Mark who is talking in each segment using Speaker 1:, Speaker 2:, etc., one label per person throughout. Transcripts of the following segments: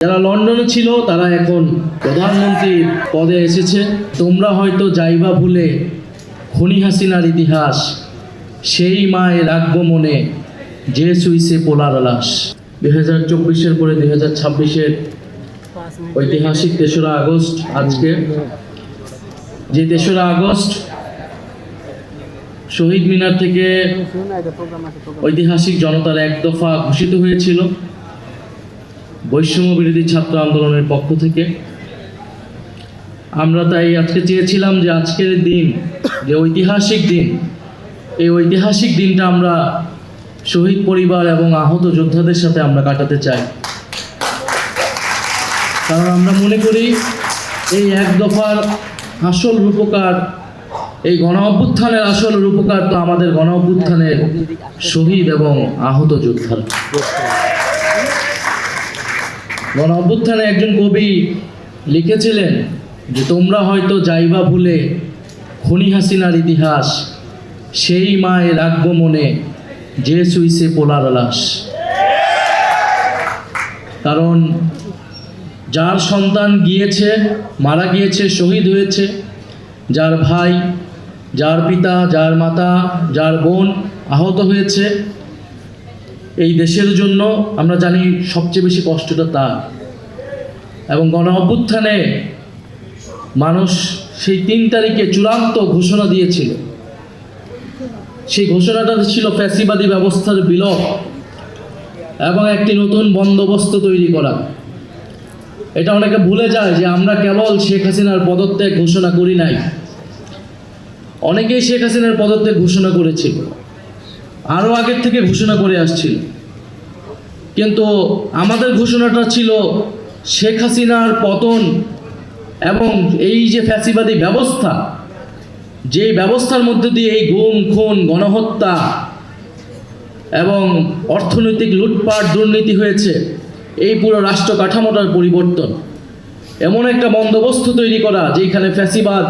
Speaker 1: যারা লন্ডনে ছিল তারা এখন প্রধানমন্ত্রী পদে এসেছে। তোমরা হয়তো যাইবা ভুলে খনি হাসিনার ইতিহাস, সেই মায়ে রাখবো মনে যে সুইসে পোলার লাশ। 2024-এর পরে 2026-এর ঐতিহাসিক 3রা আগস্ট, আজকে যে 3রা আগস্ট শহীদ মিনার থেকে ঐতিহাসিক জনতার এক দফা ঘোষিত হয়েছিল বৈষম্য বিরোধী ছাত্র আন্দোলনের পক্ষ থেকে। আমরা তাই আজকে চেয়েছিলাম যে আজকের দিন, যে ঐতিহাসিক দিন, এই ঐতিহাসিক দিনটা আমরা শহীদ পরিবার এবং আহত যোদ্ধাদের সাথে আমরা কাটাতে চাই। কারণ আমরা মনে করি এই এক দফার আসল রূপকার, এই গণ অভ্যুত্থানের আসল রূপকার তো আমাদের গণ অভ্যুত্থানের শহীদ এবং আহত যোদ্ধারা। গণ অভ্যুত্থানে একজন কবি লিখেছিলেন যে তোমরা হয়তো যাইবা ভুলে খনি হাসিনার ইতিহাস, সেই মায়ে রাখবো মনে যে সুইসে পোলার লাশ। কারণ যার সন্তান গিয়েছে, মারা গিয়েছে, শহীদ হয়েছে, যার ভাই, যার পিতা, যার মাতা, যার বোন আহত হয়েছে, এই দেশের জন্য আমরা জানি সবচেয়ে বেশি কষ্টটা তার। এবং গণ অভ্যুত্থানে মানুষ সেই 3 তারিখে চূড়ান্ত ঘোষণা দিয়েছিল। সেই ঘোষণাটা ছিল ফ্যাসিবাদী ব্যবস্থার বিলোপ এবং একটি নতুন বন্দোবস্ত তৈরি করা। এটা অনেকে ভুলে যায় যে আমরা কেবল শেখ হাসিনার পদত্যাগ ঘোষণা করি নাই, অনেকেই শেখ হাসিনার পদত্যাগ ঘোষণা করেছিল, আরও আগের থেকে ঘোষণা করে আসছিল। কিন্তু আমাদের ঘোষণাটা ছিল শেখ হাসিনার পতন এবং এই যে ফ্যাসিবাদী ব্যবস্থা, যে ব্যবস্থার মধ্যে দিয়ে এই গুম, খুন, গণহত্যা এবং অর্থনৈতিক লুটপাট, দুর্নীতি হয়েছে, এই পুরো রাষ্ট্র কাঠামোটার পরিবর্তন, এমন একটা বন্দোবস্ত তৈরি করা যেখানে ফ্যাসিবাদ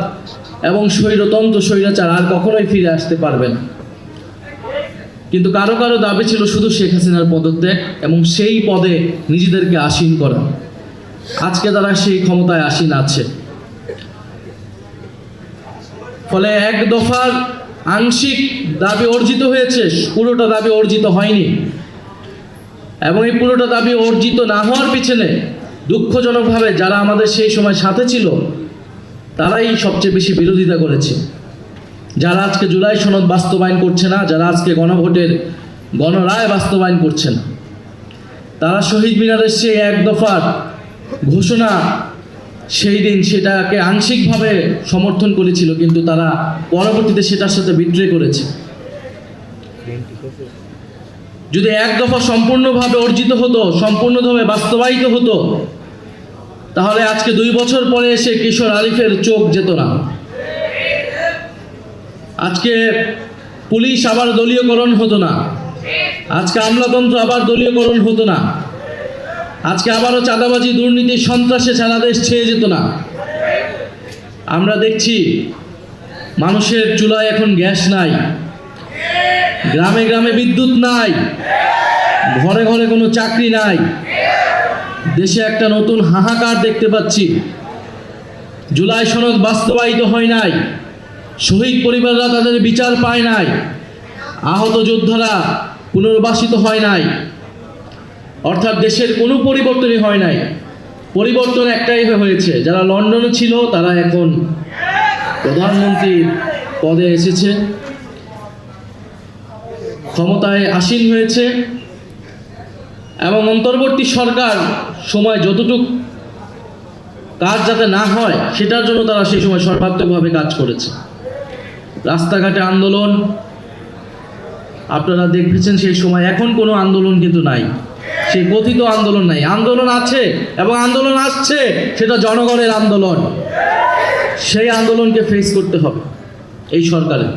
Speaker 1: এবং স্বৈরতন্ত্র, স্বৈরাচার আর কখনোই ফিরে আসতে পারবে না। কিন্তু কারো কারো দাবি ছিল শুধু শেখ হাসিনার পদত্যাগ এবং সেই পদে নিজেদেরকে আসীন করা। আজকে তারা সেই ক্ষমতায় আসীন আছে। ফলে এক দফার আংশিক দাবি অর্জিত হয়েছে, পুরোটা দাবি অর্জিত হয়নি। এবং এই পুরোটা দাবি অর্জিত না হওয়ার পিছনে দুঃখজনকভাবে যারা আমাদের সেই সময় সাথে ছিল তারাই সবচেয়ে বেশি বিরোধিতা করেছে। যারা আজকে জুলাই সনদ বাস্তবায়ন করছে না, যারা আজকে গণভোটের গণরায় বাস্তবায়ন করছে না, তারা শহীদ মিনারের সেই এক দফার ঘোষণা সেই দিন সেটাকে আংশিকভাবে সমর্থন করেছিল, কিন্তু তারা পরবর্তীতে সেটার সাথে বিট্রে করেছে। যদি এক দফা সম্পূর্ণভাবে অর্জিত হতো, সম্পূর্ণভাবে বাস্তবায়িত হতো, তাহলে আজকে 2 বছর পরে এসে কিশোর আরিফের চোখ যেত না। আজকে পুলিশ আবার দলীয়করণ হতো না, আজকে আমলাতন্ত্র আবার দলীয়করণ হতো না, আজকে আবারও চাঁদাবাজি, দুর্নীতি, সন্ত্রাসে সারা দেশ ছেয়ে যেত না। আমরা দেখছি মানুষের চুলায় এখন গ্যাস নাই, গ্রামে গ্রামে বিদ্যুৎ নাই, ঘরে ঘরে কোনো চাকরি নাই। দেশে একটা নতুন হাহাকার দেখতে পাচ্ছি। জুলাই সনদ বাস্তবায়িত হয় নাই, শহীদ পরিবাররা তাদের বিচার পায় নাই, আহত যোদ্ধারা পুনর্বাসিত হয় নাই। অর্থাৎ দেশের কোনো পরিবর্তনই হয় নাই। পরিবর্তন একটাই হয়েছে, যারা লন্ডনে ছিল তারা এখন প্রধানমন্ত্রী পদে এসেছে, ক্ষমতায় আসীন হয়েছে এবং অন্তর্বর্তী সরকার সময় যতটুকু কাজ যাতে না হয় সেটার জন্য তারা সেই সময় সর্বাত্মকভাবে কাজ করেছে। রাস্তাঘাটে আন্দোলন আপনারা দেখেছেন সেই সময়, এখন কোনো আন্দোলন কিন্তু নাই, সেই কথিত আন্দোলন নাই। আন্দোলন আছে এবং আন্দোলন আসছে, সেটা জনগণের আন্দোলন। সেই আন্দোলনকে ফেস করতে হবে এই সরকারের।